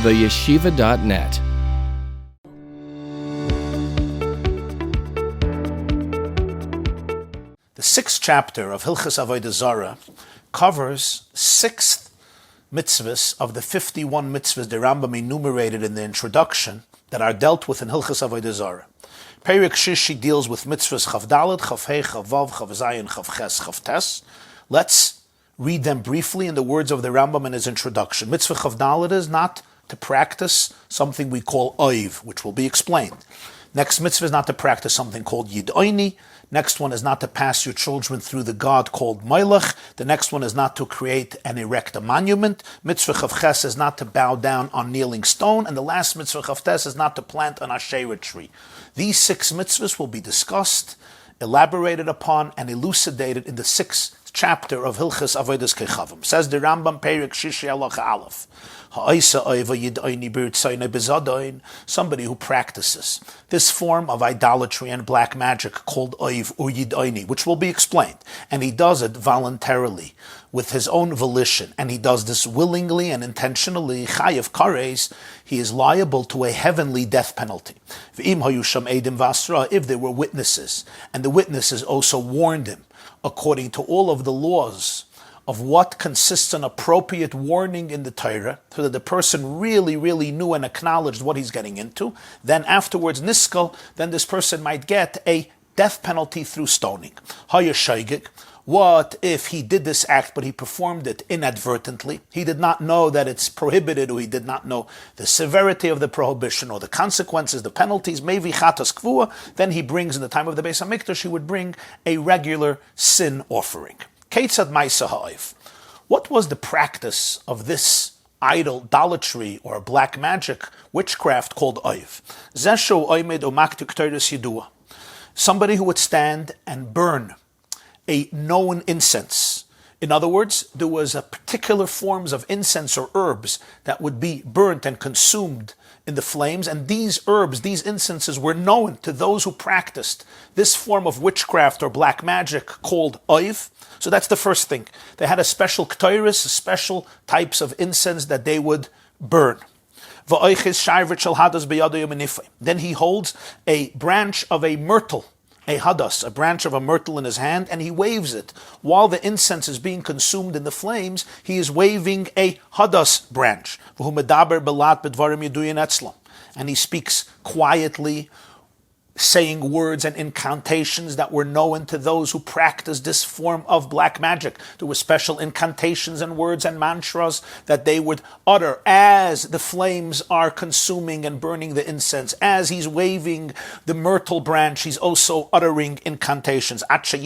theyeshiva.net. The 6th chapter of Hilchos Avodah covers 6 mitzvahs of the 51 mitzvahs the Rambam enumerated in the introduction that are dealt with in Hilchos Avodah. Perek Shishi deals with mitzvahs Chav Daled, Chav Hei, Chav Vav, Chav Zayin, Chav Ches, Chav Tes. Let's read them briefly in the words of the Rambam in his introduction. Mitzvah Chav Daled is not to practice something we call oiv, which will be explained. Next mitzvah is not to practice something called Yid'oini. Next one is not to pass your children through the god called Moilech. The next one is not to create and erect a monument. Mitzvah Chav Ches is not to bow down on kneeling stone. And the last mitzvah Chav Tes is not to plant an Asherah tree. These 6 mitzvahs will be discussed, elaborated upon, and elucidated in the 6th chapter of Hilchos Avodas Kochavim. Says the Rambam, Perek Shishi Halacha Aleph. Somebody who practices this form of idolatry and black magic called oiv or yid'oini, which will be explained, and he does it voluntarily with his own volition, and he does this willingly and intentionally, chayev kares, he is liable to a heavenly death penalty. If there were witnesses, and the witnesses also warned him according to all of the laws of what consists an appropriate warning in the Torah, so that the person really knew and acknowledged what he's getting into, then afterwards niskal, then this person might get a death penalty through stoning. Hayashaygik, what if he did this act but he performed it inadvertently? He did not know that it's prohibited, or he did not know the severity of the prohibition or the consequences, the penalties, maybe chatas kvua, then he brings, in the time of the Beis HaMikdash, he would bring a regular sin offering. Keitzad Ma'aseh ha'oiv. What was the practice of this idolatry or black magic witchcraft called oiv? Zeshu oimed umaktik Torahs yidua. Somebody who would stand and burn a known incense. In other words, there was a particular forms of incense or herbs that would be burnt and consumed in the flames, and these herbs, these incenses, were known to those who practiced this form of witchcraft or black magic called oiv. So that's the first thing. They had a special ktoiris, special types of incense that they would burn. Then he holds a branch of a myrtle, a hadas, a branch of a myrtle in his hand, and he waves it. While the incense is being consumed in the flames, he is waving a hadas branch. And he speaks quietly, saying words and incantations that were known to those who practiced this form of black magic. There were special incantations and words and mantras that they would utter as the flames are consuming and burning the incense. As he's waving the myrtle branch, he's also uttering incantations. Until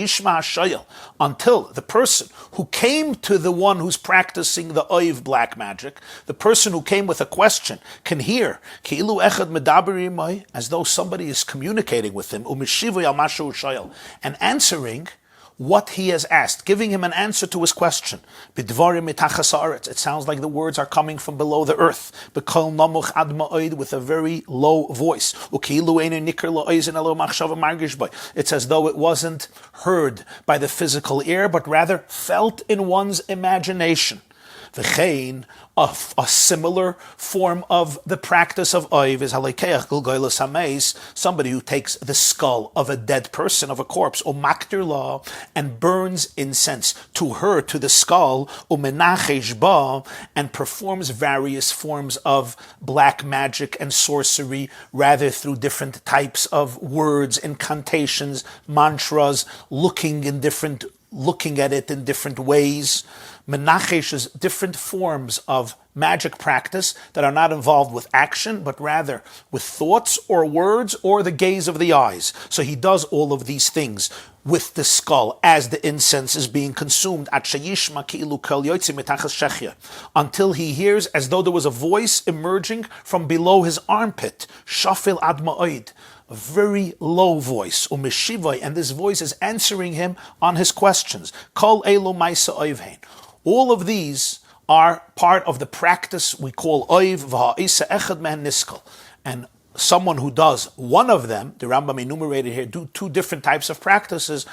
the person who came to the one who's practicing the oiv black magic, the person who came with a question, can hear as though somebody is communicating with him, and answering what he has asked, giving him an answer to his question. It sounds like the words are coming from below the earth, with a very low voice. It's as though it wasn't heard by the physical ear, but rather felt in one's imagination. Of a similar form of the practice of oiv is halekeach gulgoylas hameis, somebody who takes the skull of a dead person, of a corpse, umaktir la, and burns incense to her, to the skull, umenachesh ba, and performs various forms of black magic and sorcery, rather through different types of words, incantations, mantras, looking at it in different ways. Menachesh is different forms of magic practice that are not involved with action, but rather with thoughts or words or the gaze of the eyes. So he does all of these things with the skull as the incense is being consumed, until he hears as though there was a voice emerging from below his armpit, shafil ad ma'od, a very low voice, and this voice is answering him on his questions. Kol elu ma'aseh oivhein. All of these are part of the practice we call oiv v'ha'isa echad mehen niskal. And someone who does one of them, the Rambam enumerated here, do 2 different types of practices,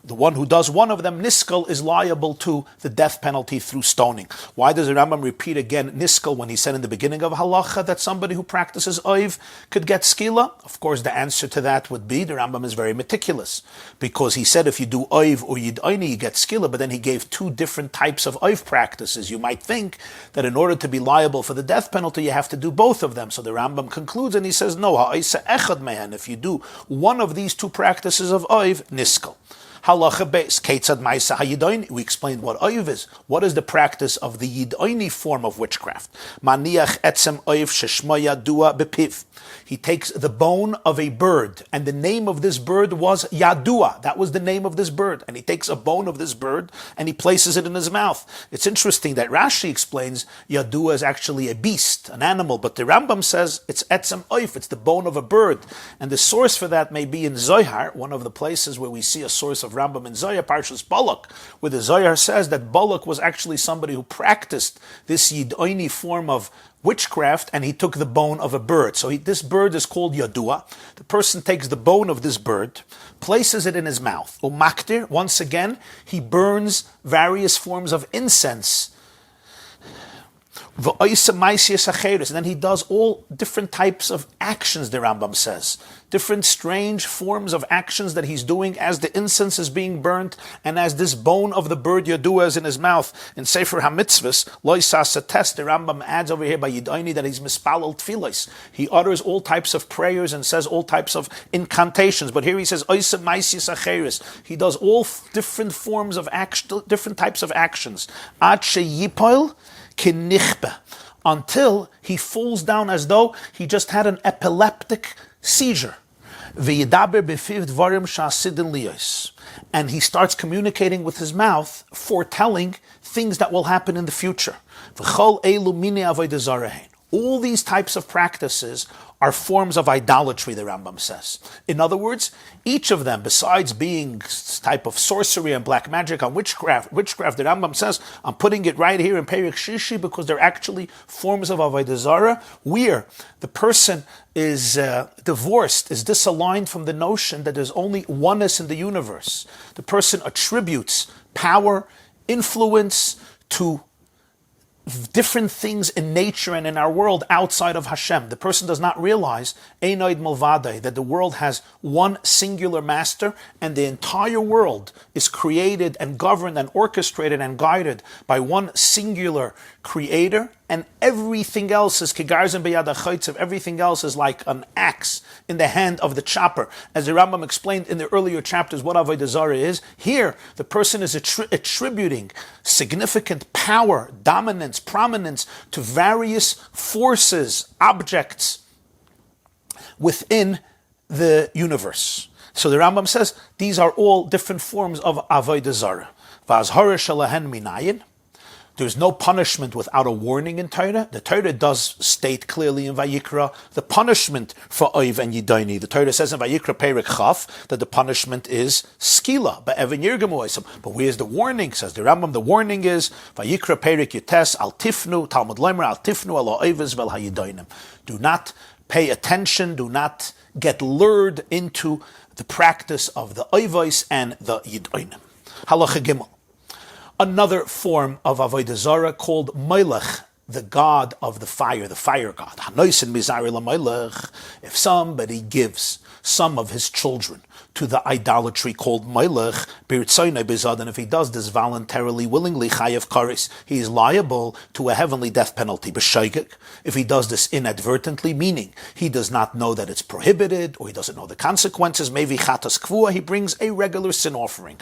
the one who does one of them, niskel, is liable to the death penalty through stoning. Why does the Rambam repeat again niskel when he said in the beginning of halacha that somebody who practices oiv could get skila? Of course, the answer to that would be the Rambam is very meticulous, because he said if you do oiv or yid'oni, you get skila, but then he gave two different types of oiv practices. You might think that in order to be liable for the death penalty, you have to do both of them. So the Rambam concludes and he says, no, ha'isa echad mehan, if you do one of these two practices of oiv, niskel. Halacha beis, ketzad ma'isa hayidoini. We explained what oiv is. What is the practice of the yid'oni form of witchcraft? Maniach etzem oiv sheshma yadua bepiv. He takes the bone of a bird, and the name of this bird was Yadua. That was the name of this bird. And he takes a bone of this bird, and he places it in his mouth. It's interesting that Rashi explains Yadua is actually a beast, an animal, but the Rambam says it's etzem oif, it's the bone of a bird. And the source for that may be in Zohar, one of the places where we see a source of Rambam in Zohar, Parshas Balak, where the Zohar says that Balak was actually somebody who practiced this Yid'oni form of witchcraft, and he took the bone of a bird. So this bird is called Yadua. The person takes the bone of this bird, places it in his mouth. Umaktir, once again, he burns various forms of incense. And then he does all different types of actions, the Rambam says. Different strange forms of actions that he's doing as the incense is being burnt and as this bone of the bird Yadua is in his mouth. In Sefer HaMitzvahs, Loisas Sates, the Rambam adds over here by Yid'oni that he's mispalel tfilos. He utters all types of prayers and says all types of incantations. But here he says, Oisa Maisias Acheres. He does all different forms of action, different types of actions. Ad Sheyipoil Kinichbe, until he falls down as though he just had an epileptic seizure. And he starts communicating with his mouth, foretelling things that will happen in the future. All these types of practices are forms of idolatry, the Rambam says. In other words, each of them, besides being type of sorcery and black magic and witchcraft, the Rambam says, I'm putting it right here in Perek Shishi because they're actually forms of Avodah Zarah, where the person is divorced, is disaligned from the notion that there's only oneness in the universe. The person attributes power, influence to different things in nature and in our world outside of Hashem. The person does not realize Einoid Malvadai, that the world has one singular master and the entire world is created and governed and orchestrated and guided by one singular creator, and everything else is kegarzim beyad ha'chaytzev. Everything else is like an axe in the hand of the chopper. As the Rambam explained in the earlier chapters what Avodah Zarah is, here the person is attributing significant power, dominance, prominence to various forces, objects within the universe. So the Rambam says these are all different forms of Avodah Zarah. V'azhara shalahen minayin. There's no punishment without a warning in Torah. The Torah does state clearly in Vayikra the punishment for Oiv and Yidoni. The Torah says in Vayikra Perek Chaf that the punishment is skila, ba'even yirgemu. But where's the warning? Says the Rambam, the warning is Vayikra Perek Yutes al tifnu, Talmud Leimer al tifnu ala Oivez vel hayidonim. Do not pay attention, do not get lured into the practice of the Oivos and the Yidonim. Halacha Gimel. Another form of Avodah Zarah called Melech, the god of the fire god. If somebody gives some of his children to the idolatry called Melech, and if he does this voluntarily, willingly, chayav karis, he is liable to a heavenly death penalty. If he does this inadvertently, meaning he does not know that it's prohibited, or he doesn't know the consequences, maybe chatas kvua, he brings a regular sin offering.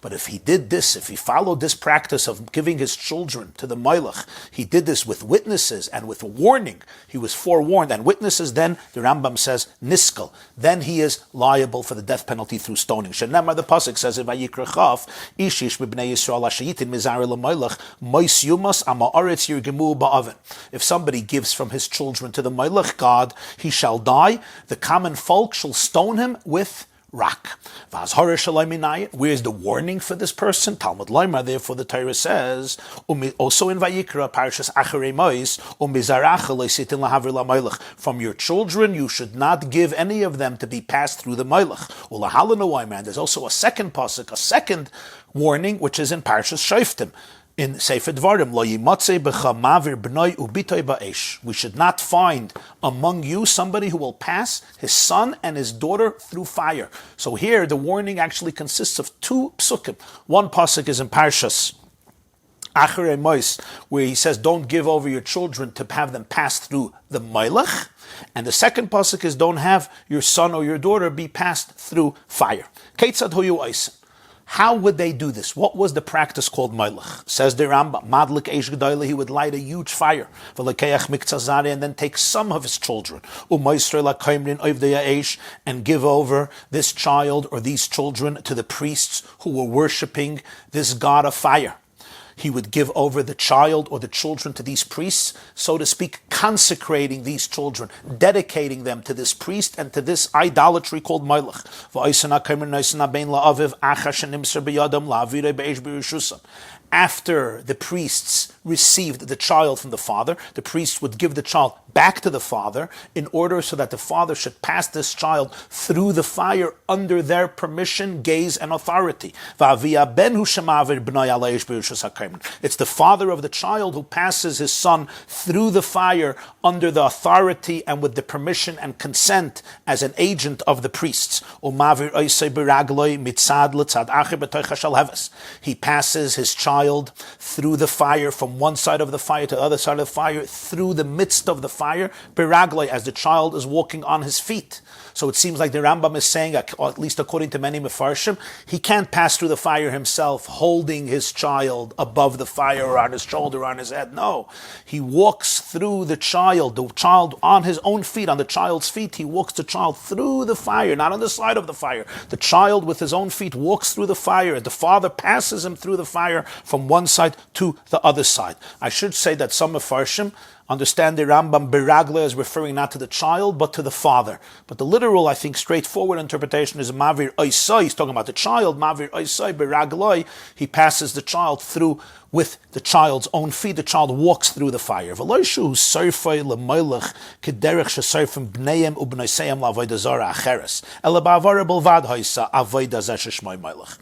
But if he did this, if he followed this practice of giving his children to the Melech, he did this with witnesses and with warning, he was forewarned, and witnesses, then the Rambam says, niskel, then he is liable for the death penalty through stoning. Shenamar, the pasuk says in Vayikra Chaf, Ishish b'bnei Yisrael ashayitin mizar l'Melech mois yumas ama'aretz yirgemu ba'aven. If somebody gives from his children to the Melech god, he shall die. The common folk shall stone him with rak. Where's the warning for this person? Talmud Laimar, therefore the Torah says, also in Vayikra, Parshas Acharei Mois, from your children you should not give any of them to be passed through the Moilech. And there's also a second pasuk, a second warning, which is in Parshas Shoftim. In Sefer Dvarim, lo yimatzei b'cha mavir b'noi ubitoi ba'esh. We should not find among you somebody who will pass his son and his daughter through fire. So here the warning actually consists of two psukim. One pasuk is in Parshas Acharei Mois, where he says, don't give over your children to have them pass through the Moilech. And the second pasuk is, don't have your son or your daughter be passed through fire. Keitzad hu yu'osim. How would they do this? What was the practice called Moilech? Says the Rambam, Madlik Eish Gedoyle, he would light a huge fire, and then take some of his children, and give over this child or these children to the priests who were worshipping this god of fire. He would give over the child or the children to these priests, so to speak, consecrating these children, dedicating them to this priest and to this idolatry called Moilech. After the priests received the child from the father, the priest would give the child back to the father in order so that the father should pass this child through the fire under their permission, gaze, and authority. It's the father of the child who passes his son through the fire under the authority and with the permission and consent as an agent of the priests. He passes his child through the fire from one side of the fire to the other side of the fire, through the midst of the fire, biragloi, as the child is walking on his feet. So it seems like the Rambam is saying, or at least according to many Mefarshim, he can't pass through the fire himself, holding his child above the fire or on his shoulder or on his head. No, he walks through the child on his own feet, on the child's feet. He walks the child through the fire, not on the side of the fire. The child with his own feet walks through the fire. The father passes him through the fire from one side to the other side. I should say that some Mefarshim understand the Rambam Beragle as referring not to the child, but to the father. But the literal, I think, straightforward interpretation is Mavir Oisai. He's talking about the child. Mavir Oisai Beragloi. He passes the child through with the child's own feet. The child walks through the fire. V'loishu sarfei lemoilech kederech shesarfim bneihem ubneiseim la'avodah zara acheres. Ela ba'avara belvad haisa avodah zeh sheshmoi moilech.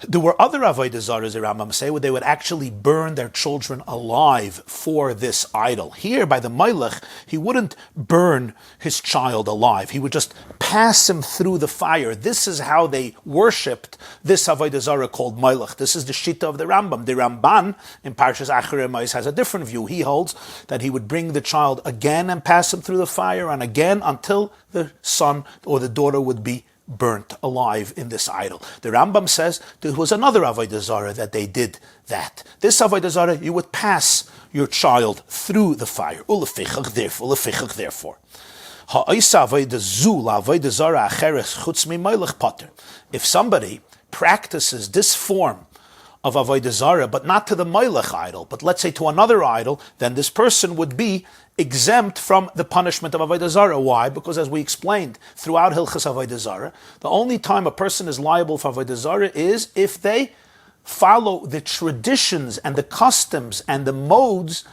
There were other Avodah Zaras, the Rambam say, where they would actually burn their children alive for this idol. Here, by the Moilech, he wouldn't burn his child alive. He would just pass him through the fire. This is how they worshipped this Avodah Zarah called Moilech. This is the Shita of the Rambam. The Ramban, in Parshas Acharei Mois, has a different view. He holds that he would bring the child again and pass him through the fire, and again until the son or the daughter would be burnt alive in this idol. The Rambam says there was another Avodah Zarah that they did that. This Avodah Zarah, you would pass your child through the fire. Therefore. If somebody practices this form of Avodah Zarah, but not to the Moilech idol, but let's say to another idol, then this person would be exempt from the punishment of Avodah Zarah. Why? Because as we explained throughout Hilchos Avodah Zarah, the only time a person is liable for Avodah Zarah is if they follow the traditions and the customs and the modes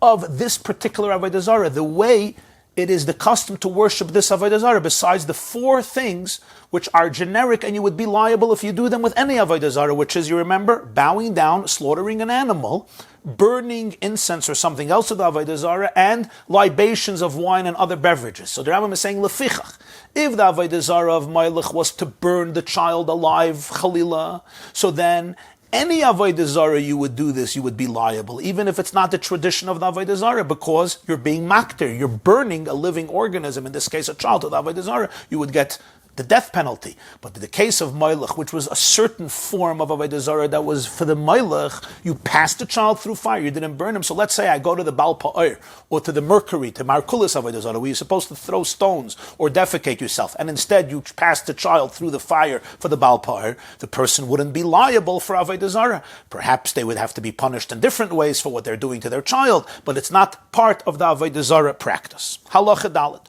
of this particular Avodah Zarah, the way it is the custom to worship this Avodah Zarah, besides the four things which are generic, and you would be liable if you do them with any Avodah Zarah, which is, you remember, bowing down, slaughtering an animal, burning incense or something else of the Avodah Zarah, and libations of wine and other beverages. So the Rambam is saying, Lefichach, if the Avodah Zarah of Moilech was to burn the child alive, Chalila, so then any Avodah Zarah you would do this, you would be liable, even if it's not the tradition of the Avodah Zarah, because you're being makter, you're burning a living organism, in this case a child, to the Avodah Zarah, you would get the death penalty. But in the case of Moilech, which was a certain form of Avodah Zarah that was for the Moilech, you passed the child through fire, you didn't burn him. So let's say I go to the Baal Pa'ir, or to the Mercury, to Markulis Avodah Zarah, where you're supposed to throw stones or defecate yourself, and instead you pass the child through the fire for the Baal Pa'ir, the person wouldn't be liable for Avodah Zarah. Perhaps they would have to be punished in different ways for what they're doing to their child, but it's not part of the Avodah Zarah practice. Halacha Dalet.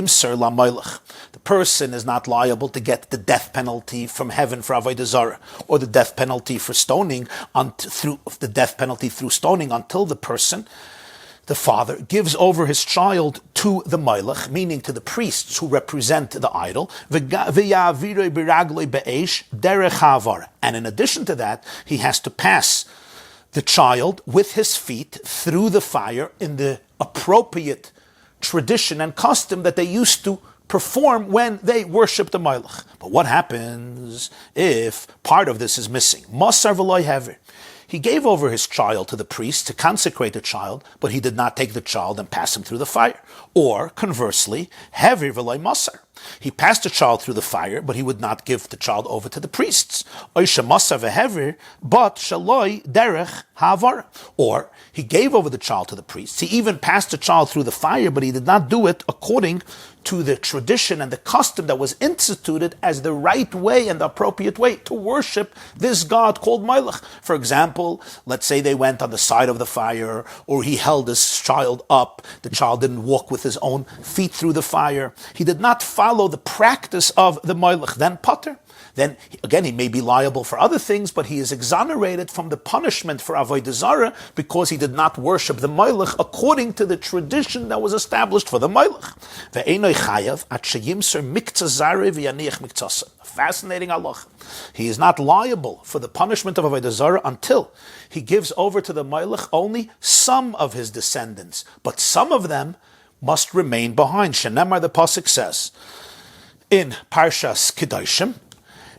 Yimser laMelech. The person is not liable to get the death penalty from heaven for Avodah Zarah, or the death penalty for stoning, through stoning, until the person, the father, gives over his child to the Melech, meaning to the priests who represent the idol, and in addition to that, he has to pass the child with his feet through the fire in the appropriate tradition and custom that they used to perform when they worship the Melech. But what happens if part of this is missing? Masar v'lo hever. He gave over his child to the priest to consecrate the child, but he did not take the child and pass him through the fire. Or, conversely, hever v'lo masar. He passed the child through the fire, but he would not give the child over to the priests. Oisha masar v'hever, but shaloi derech ha'avara. Or, he gave over the child to the priests. He even passed the child through the fire, but he did not do it according to the tradition and the custom that was instituted as the right way and the appropriate way to worship this God called Melech. For example, let's say they went on the side of the fire, or he held his child up. The child didn't walk with his own feet through the fire. He did not follow the practice of the Melech. Then pater. Then, again, he may be liable for other things, but he is exonerated from the punishment for Avodah Zarah because he did not worship the Melech according to the tradition that was established for the Melech. Fascinating halach. He is not liable for the punishment of Avodah Zarah until he gives over to the Melech only some of his descendants, but some of them must remain behind. Shenemar, the pasuk says in Parshas Shoftim,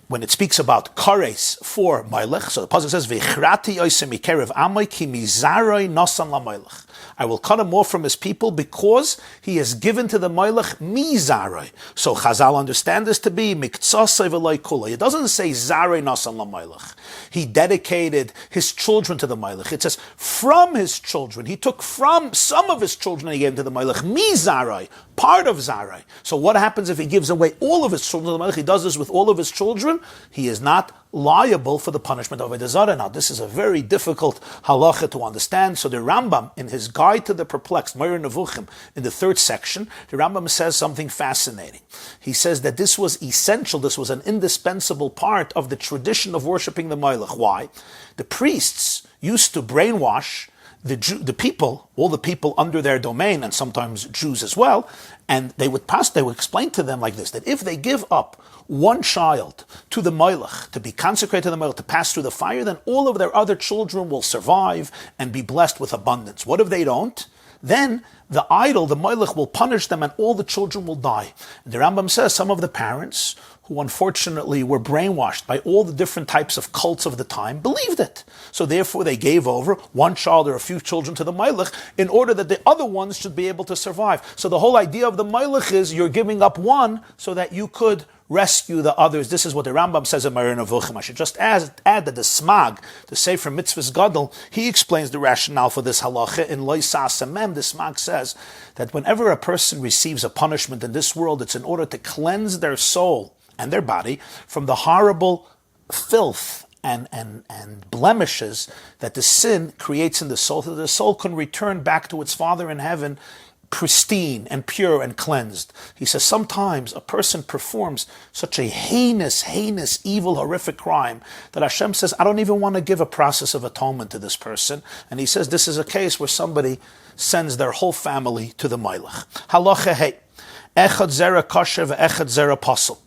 when it speaks about kares for Melech, so the pasuk says, "V'ichrati oisem mikerev amay ki mizaroi nosan laMelech." I will cut him off from his people because he has given to the Melech mizaroi. So Chazal understand this to be miktsasei v'loi kuloi. It doesn't say zaroi nosan laMelech. He dedicated his children to the Melech. It says from his children. He took from some of his children and he gave them to the Melech. Mizaroi, part of zaroi. So what happens if he gives away all of his children to the Melech? He does this with all of his children. He is not liable for the punishment of Avodah Zarah. Now, this is a very difficult halacha to understand. So the Rambam, in his Guide to the Perplexed, Meir Nevuchim, in the 3rd section, the Rambam says something fascinating. He says that this was essential, this was an indispensable part of the tradition of worshiping the Melech. Why? The priests used to brainwash the people, all the people under their domain, and sometimes Jews as well, and they would explain to them like this, that if they give up one child to the Melech, to be consecrated to the Melech, to pass through the fire, then all of their other children will survive and be blessed with abundance. What if they don't? Then the idol, the Melech, will punish them and all the children will die. And the Rambam says some of the parents, who unfortunately were brainwashed by all the different types of cults of the time, believed it. So therefore they gave over one child or a few children to the Melech in order that the other ones should be able to survive. So the whole idea of the Melech is you're giving up one so that you could rescue the others. This is what the Rambam says in Meir Nevuchim. I should just add that the Smag, the Sefer Mitzvahs Gadol, he explains the rationale for this halacha in Lo Yisas Mem. The Smag says that whenever a person receives a punishment in this world, it's in order to cleanse their soul and their body from the horrible filth and blemishes that the sin creates in the soul, so that the soul can return back to its Father in heaven pristine and pure and cleansed. He says sometimes a person performs such a heinous, evil, horrific crime that Hashem says, I don't even want to give a process of atonement to this person. And he says this is a case where somebody sends their whole family to the Melech. Halacha hey, echad zera kosher ve'echad zera pasul.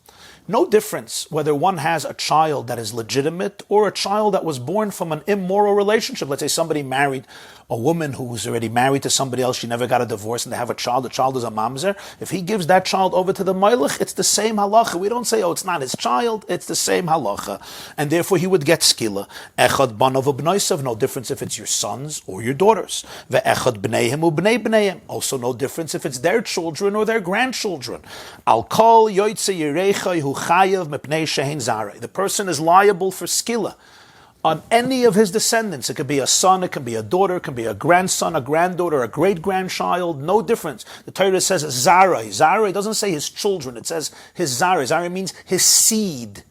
No difference whether one has a child that is legitimate or a child that was born from an immoral relationship. Let's say somebody married a woman who was already married to somebody else, she never got a divorce, and they have a child, the child is a mamzer. If he gives that child over to the Melech, it's the same halacha. We don't say, oh, it's not his child, it's the same halacha. And therefore he would get skila. Echad banav u'bneisav, no difference if it's your sons or your daughters. Ve'echad bneihem u'bnei bneihem, also no difference if it's their children or their grandchildren. Al kol yoytze yireichai hu chayav mepnei shehin zarei. The person is liable for skila on any of his descendants. It could be a son, it can be a daughter, it can be a grandson, a granddaughter, a great-grandchild, no difference. The Torah says zarai. Zarai doesn't say his children, it says his zarai. Zarai means his seed.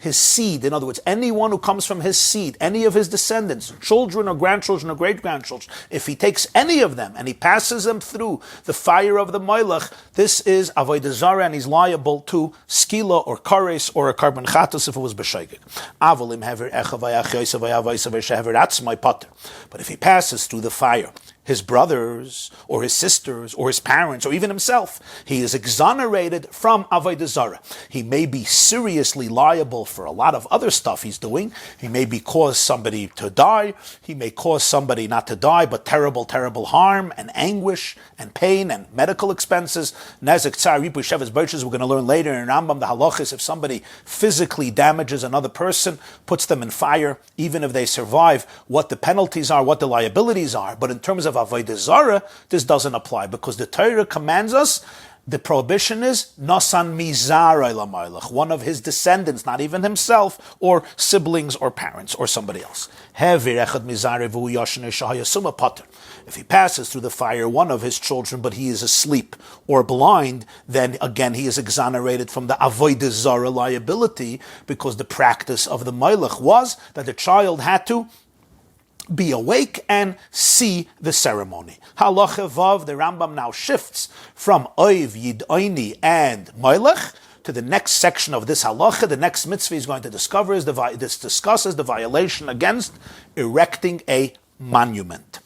his seed, in other words, anyone who comes from his seed, any of his descendants, children or grandchildren or great-grandchildren, if he takes any of them and he passes them through the fire of the Moilach, this is Avodah Zarah, and he's liable to skila or kares or a carbon chatos if it was b'shaygig. Avolim hever echa vayach yosef vayavaysa v'shever, that's my potter. But if he passes through the fire, his brothers, or his sisters, or his parents, or even himself, he is exonerated from Avodah Zarah. He may be seriously liable for a lot of other stuff he's doing. He may cause somebody to die. He may cause somebody not to die, but terrible, terrible harm and anguish and pain and medical expenses. Nezek tsar ripu sheves birches, we're going to learn later in Rambam, the halachis, if somebody physically damages another person, puts them in fire, even if they survive, what the penalties are, what the liabilities are. But in terms of Avodah Zarah, this doesn't apply, because the Torah commands us, the prohibition is nasan mizarai lamalach, one of his descendants, not even himself, or siblings or parents or somebody else. If he passes through the fire, one of his children, but he is asleep or blind, then again he is exonerated from the Avodah Zarah liability, because the practice of the Malach was that the child had to be awake and see the ceremony. Halacha Vav, the Rambam now shifts from Oiv, Yid'oini, and Moilech to the next section of this halacha. The next mitzvah he's going to discover is this discusses the violation against erecting a monument.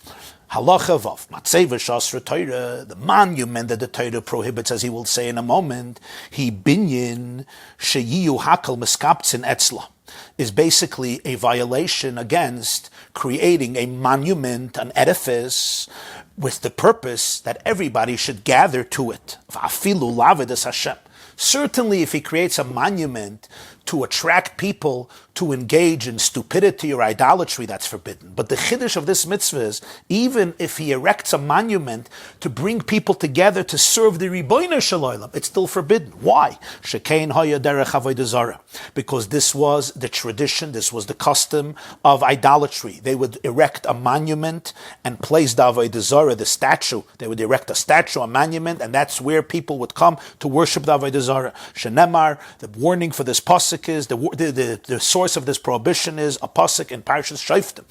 Halacha Vav, Matzeva Shasra Torah, the monument that the Torah prohibits, as he will say in a moment, he binyin sheyiyu hakal miskaptzin etzla, is basically a violation against creating a monument, an edifice, with the purpose that everybody should gather to it. V'afilu lavedas Hashem. Certainly if he creates a monument to attract people to engage in stupidity or idolatry, that's forbidden. But the chiddush of this mitzvah is, even if he erects a monument to bring people together to serve the Ribono Shel Olam, it's still forbidden. Why? Shekein haya derech avodah zarah. Because this was the tradition, this was the custom of idolatry. They would erect a monument and place the avodah zarah, the statue. They would erect a statue, a monument, and that's where people would come to worship the avodah zarah. Shenemar, the warning for this pasuk is, the source of this prohibition is a pasuk in Parshas Shoftim.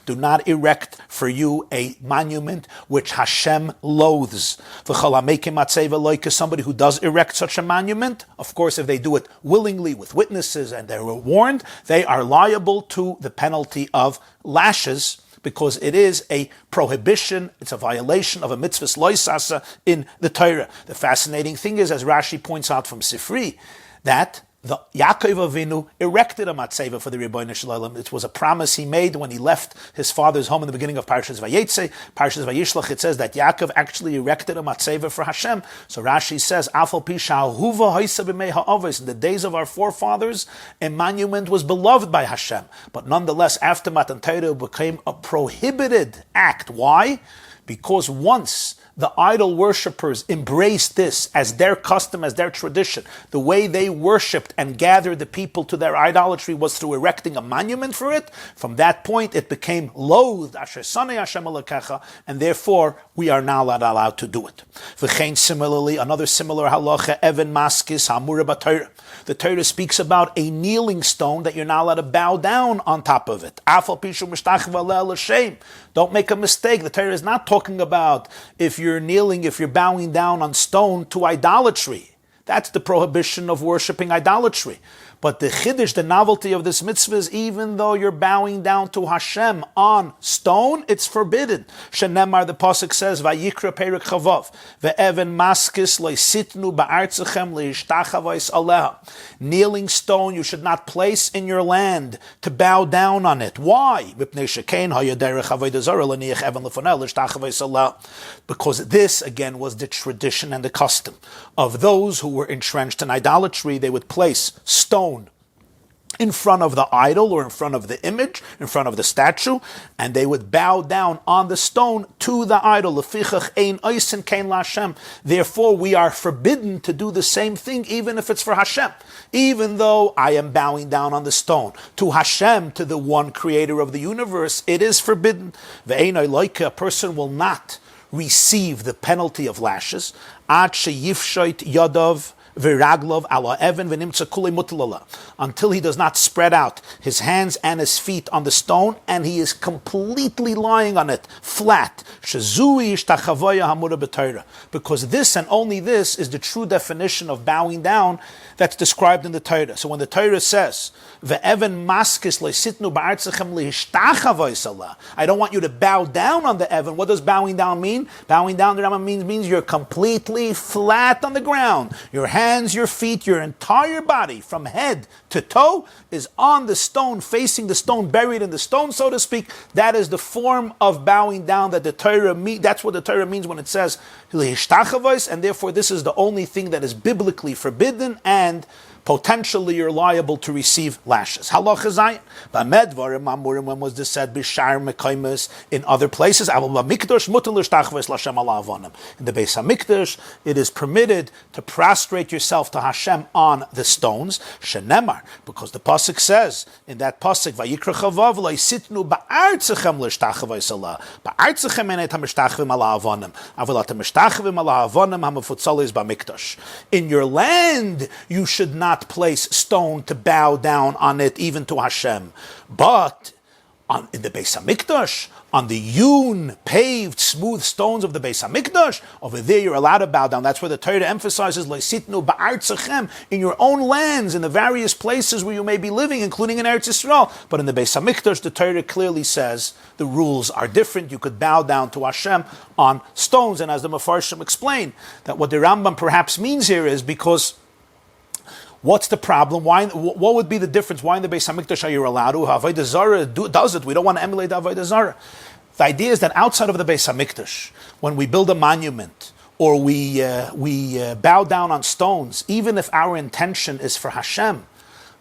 Do not erect for you a monument which Hashem loathes. Somebody who does erect such a monument, of course, if they do it willingly with witnesses and they were warned, they are liable to the penalty of lashes, because it is a prohibition, it's a violation of a mitzvah loisasa in the Torah. The fascinating thing is, as Rashi points out from Sifri, that the Yaakov Avinu erected a matzeva for the Ribono Shel Olam. It was a promise he made when he left his father's home in the beginning of Parshas Vayetze. Parshas Vayishlach, it says that Yaakov actually erected a matzeva for Hashem. So Rashi says, Afal pi sha'ahuva hoisa b'mei ha'avos. In the days of our forefathers, a monument was beloved by Hashem. But nonetheless, after Matan Torah, it became a prohibited act. Why? Because once the idol worshippers embraced this as their custom, as their tradition, the way they worshipped and gathered the people to their idolatry was through erecting a monument for it. From that point, it became loathed, Asher Sanei Hashem Elokecha, and therefore we are now not allowed to do it. V'chein, similarly, another similar halacha, Even Maskis Hamura B'Torah. The Torah speaks about a kneeling stone that you're not allowed to bow down on top of it. Afal Pishu Mishtach V'Aleh L'Shem. Don't make a mistake. The Torah is not talking about if you're kneeling, if you're bowing down on stone to idolatry. That's the prohibition of worshipping idolatry. But the chiddush, the novelty of this mitzvah is, even though you're bowing down to Hashem on stone, it's forbidden. Shenemar, the pasuk says, Vayikra Perek Chavav, Ve'even maskis leisitnu ba'artzechem leishtachavos aleha. Kneeling stone you should not place in your land to bow down on it. Why? Because this, again, was the tradition and the custom of those who were entrenched in idolatry. They would place stone in front of the idol or in front of the image, in front of the statue, and they would bow down on the stone to the idol. Therefore, we are forbidden to do the same thing, even if it's for Hashem. Even though I am bowing down on the stone to Hashem, to the one creator of the universe, it is forbidden. A person will not receive the penalty of lashes ad sheyifshait yadav v'raglov ala even v'nimtza kulei mutlala, until he does not spread out his hands and his feet on the stone, and he is completely lying on it, flat. Shezui ishtachavoya hamura b'Torah, because this and only this is the true definition of bowing down that's described in the Torah. So when the Torah says, "Ve'even maskis le'sitnu ba'artzachem le'ishtachavoy salah," I don't want you to bow down on the Evan. What does bowing down mean? Bowing down, the Rambam means you're completely flat on the ground. Your hands, your feet, your entire body, from head to toe, is on the stone, facing the stone, buried in the stone, so to speak. That is the form of bowing down that the Torah means. That's what the Torah means when it says le'ishtachavoy, and therefore this is the only thing that is biblically forbidden, and potentially you're liable to receive lashes. Halacha zayin. B'medvarim amurim, when was this said? B'shar mekaymes, in other places. In the Beis Hamikdash, it is permitted to prostrate yourself to Hashem on the stones. Shenemar, because the pasuk says in that pasuk, Vayikra chavav lo'isitnu ba'artzachem l'shtachavos salah. Ba'artzachem enet hamishtachvim ala avonim. Avolat hamishtachvim ala avonim hamafutzalis b'mikdash. In your land, you should not place stone to bow down on it, even to Hashem. But in the Beis Hamikdash, on the hewn, paved, smooth stones of the Beis Hamikdash, over there you're allowed to bow down. That's where the Torah emphasizes le'sitnu ba'artzachem, in your own lands, in the various places where you may be living, including in Eretz Yisrael. But in the Beis Hamikdash, the Torah clearly says the rules are different. You could bow down to Hashem on stones. And as the Mefarshim explain, that what the Rambam perhaps means here is because what's the problem? Why? What would be the difference? Why in the Beis Hamikdash are you allowed to? Avodas Zarah does it. We don't want to emulate Avodas Zarah. The idea is that outside of the Beis Hamikdash, when we build a monument or we bow down on stones, even if our intention is for Hashem,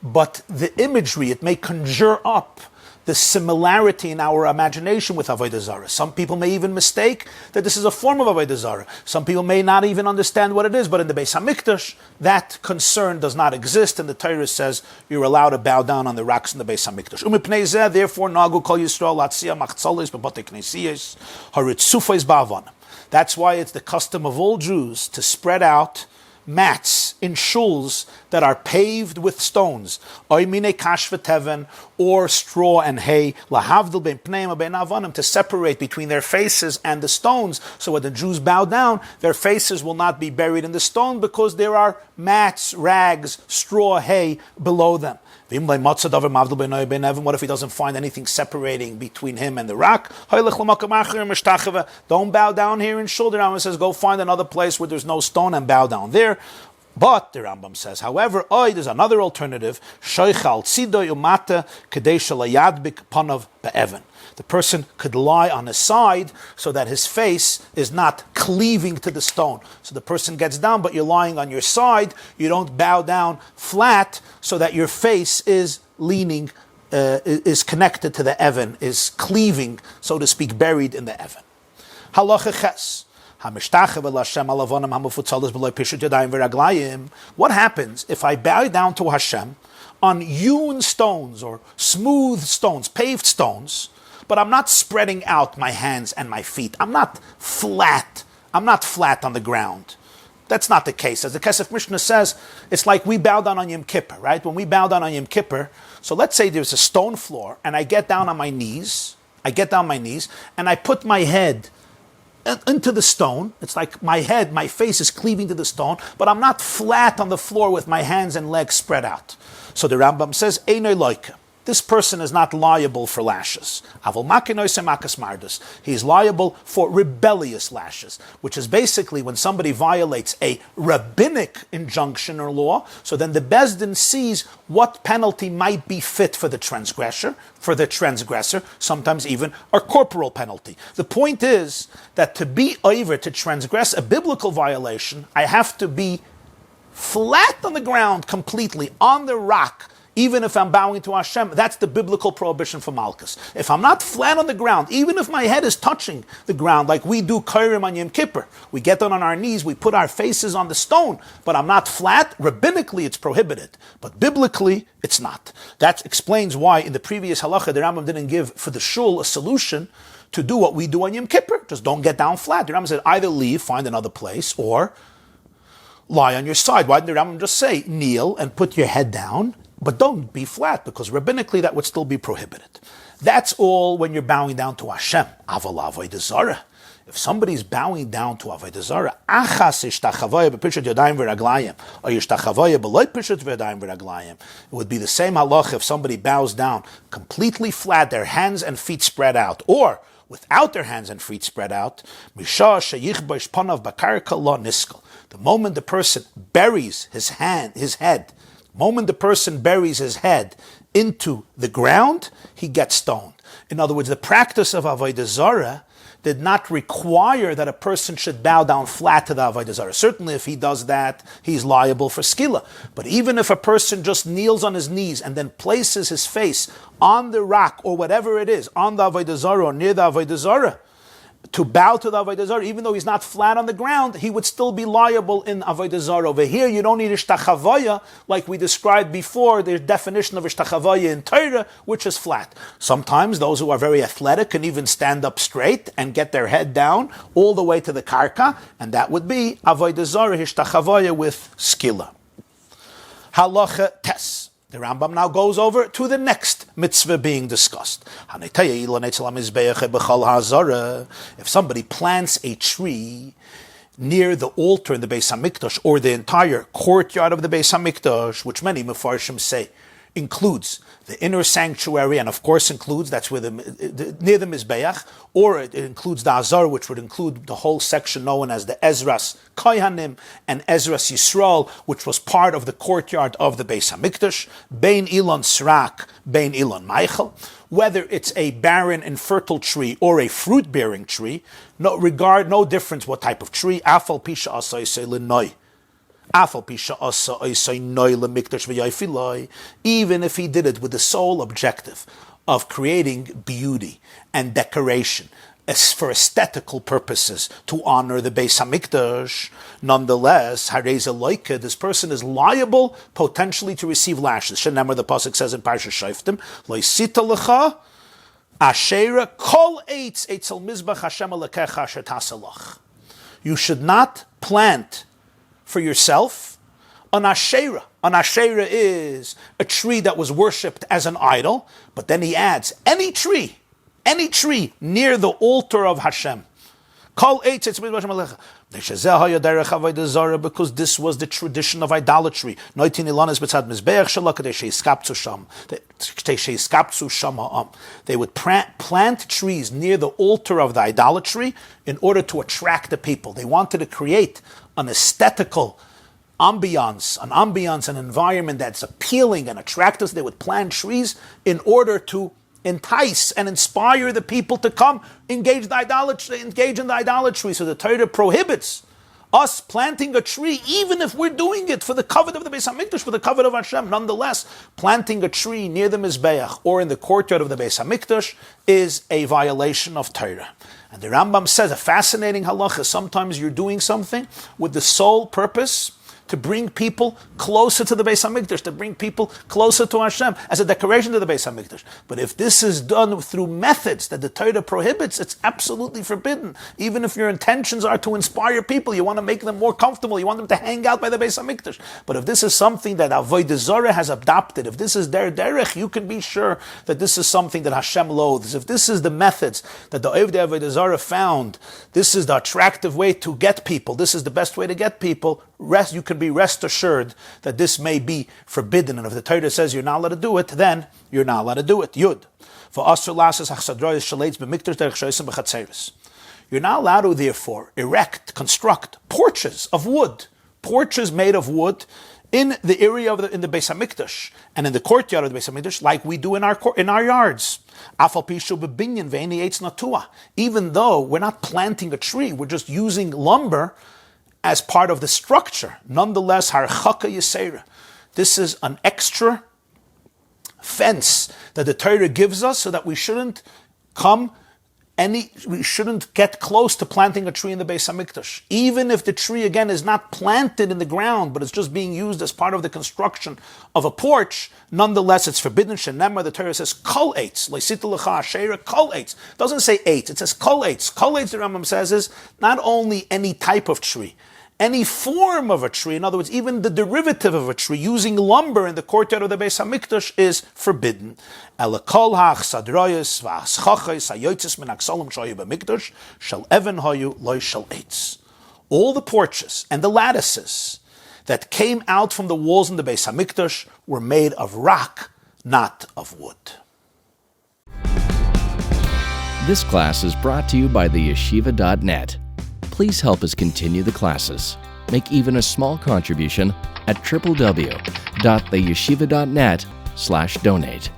but the imagery, it may conjure up the similarity in our imagination with Avodah Zarah. Some people may even mistake that this is a form of Avodah Zarah. Some people may not even understand what it is, but in the Beis Hamikdash, that concern does not exist, and the Torah says you're allowed to bow down on the rocks in the Beis Hamikdash. Umipnei zeh, therefore, nagu kol Yisrael latzia machzolis b'batei knesiyos haritzufos ba'avon. That's why it's the custom of all Jews to spread out mats in shuls that are paved with stones, or straw and hay, to separate between their faces and the stones. So when the Jews bow down, their faces will not be buried in the stone because there are mats, rags, straw, hay below them. What if he doesn't find anything separating between him and the rock? Don't bow down here in Shul. The Rambam says, go find another place where there's no stone and bow down there. But the Rambam says, however, there's another alternative. The person could lie on his side so that his face is not cleaving to the stone. So the person gets down, but you're lying on your side. You don't bow down flat so that your face is leaning, is connected to the Evan, is cleaving, so to speak, buried in the Evan. Halacha ches. What happens if I bow down to Hashem on hewn stones or smooth stones, paved stones, but I'm not spreading out my hands and my feet? I'm not flat on the ground. That's not the case. As the Kesef Mishneh says, it's like we bow down on Yom Kippur, right? When we bow down on Yom Kippur, so let's say there's a stone floor and I get down on my knees, and I put my head into the stone. It's like my face is cleaving to the stone, but I'm not flat on the floor with my hands and legs spread out. So the Rambam says, Einoi loika. This person is not liable for lashes. He's liable for rebellious lashes, which is basically when somebody violates a rabbinic injunction or law, so then the Bezdin sees what penalty might be fit for the transgressor, sometimes even a corporal penalty. The point is that to be over, to transgress a biblical violation, I have to be flat on the ground completely, on the rock, even if I'm bowing to Hashem. That's the biblical prohibition for Malkus. If I'm not flat on the ground, even if my head is touching the ground, like we do Kairim on Yom Kippur, we get down on our knees, we put our faces on the stone, but I'm not flat, rabbinically it's prohibited, but biblically it's not. That explains why in the previous halacha, the Rambam didn't give for the shul a solution to do what we do on Yom Kippur. Just don't get down flat. The Rambam said either leave, find another place, or lie on your side. Why didn't the Rambam just say, kneel and put your head down, but don't be flat, because rabbinically that would still be prohibited. That's all when you're bowing down to Hashem. Aval avodah zarah. If somebody's bowing down to avodah zarah, achas ishtachavaya b'pishat yadayim v'raglayim, or ishtachavaya b'loy pishat v'yadayim v'raglayim, it would be the same halach if somebody bows down completely flat, their hands and feet spread out, or without their hands and feet spread out. Misha sheyichbosh panav bakarka lo niskal. The moment the person buries his head, the moment the person buries his head into the ground, he gets stoned. In other words, the practice of avodah zarah did not require that a person should bow down flat to the avodah zarah. Certainly if he does that, he's liable for skila. But even if a person just kneels on his knees and then places his face on the rock or whatever it is, on the avodah zarah or near the avodah zarah, to bow to the avodah zarah, even though he's not flat on the ground, he would still be liable in avodah zarah. Over here, you don't need ishtachavaya, like we described before, the definition of ishtachavaya in Torah, which is flat. Sometimes those who are very athletic can even stand up straight and get their head down all the way to the karka, and that would be avodah zarah, ishtachavaya with skila. Halacha tes. The Rambam now goes over to the next mitzvah being discussed. If somebody plants a tree near the altar in the Beis HaMikdash, or the entire courtyard of the Beis HaMikdash, which many Mefarshim say includes the inner sanctuary, and of course includes, that's where near the Mizbeach, or it includes the Azar, which would include the whole section known as the Ezras Kohanim and Ezras Yisrael, which was part of the courtyard of the Beis HaMikdash, Bein Ilon Srak, Bein Ilon Meichel, whether it's a barren and fertile tree or a fruit-bearing tree, no difference what type of tree, Afal Pisha Asay Selinoi. Even if he did it with the sole objective of creating beauty and decoration as for aesthetical purposes to honor the Beis HaMikdash, nonetheless, this person is liable potentially to receive lashes. Shenamar, the pasuk says in Parshas Shoftim, Loisita lecha ashera kol eitz eitzel mizbach Hashem alekecha asher tasalach. You should not plant for yourself an asherah. An asherah is a tree that was worshipped as an idol, but then he adds any tree near the altar of Hashem. Because this was the tradition of idolatry. They would plant trees near the altar of the idolatry in order to attract the people. They wanted to create an aesthetical ambiance, an environment that's appealing and attractive. So they would plant trees in order to entice and inspire the people to come engage in the idolatry. So the Torah prohibits us planting a tree, even if we're doing it for the covet of the Beis HaMikdash, for the covet of Hashem. Nonetheless, planting a tree near the Mizbeach or in the courtyard of the Beis HaMikdash is a violation of Torah. And the Rambam says a fascinating halacha. Sometimes you're doing something with the sole purpose to bring people closer to the Beis HaMikdash, to bring people closer to Hashem, as a decoration to the Beis HaMikdash. But if this is done through methods that the Torah prohibits, it's absolutely forbidden. Even if your intentions are to inspire people, you want to make them more comfortable, you want them to hang out by the Beis HaMikdash. But if this is something that Avodah Zarah has adopted, if this is their derech, you can be sure that this is something that Hashem loathes. If this is the methods that the Avodah Zarah found, this is the attractive way to get people, this is the best way to get people, you can be rest assured that this may be forbidden. And if the Torah says you're not allowed to do it, then you're not allowed to do it. Yud. You're not allowed to, therefore, construct porches of wood, porches made of wood in the area of in the Beis HaMikdash and in the courtyard of the Beis HaMikdash, like we do in our yards. Even though we're not planting a tree, we're just using lumber as part of the structure. Nonetheless, harchaka yisera. This is an extra fence that the Torah gives us so that we shouldn't get close to planting a tree in the Beis HaMikdash. Even if the tree, again, is not planted in the ground, but it's just being used as part of the construction of a porch, nonetheless, it's forbidden. Shenemar, the Torah says, kol eitz, leisita lecha asherah, kol eitz. It doesn't say eitz, it says kol eitz. Kol eitz, the Rambam says, is not only any type of tree. Any form of a tree, in other words, even the derivative of a tree, using lumber in the courtyard of the Beis HaMikdash is forbidden. Elakol ha'achsadrayos v'aschachos hayotzes min haksalim shayu b'mikdash shel even hayu lo shel eitz. All the porches and the lattices that came out from the walls in the Beis HaMikdash were made of rock, not of wood. This class is brought to you by theyeshiva.net. Please help us continue the classes. Make even a small contribution at www.theyeshiva.net/donate.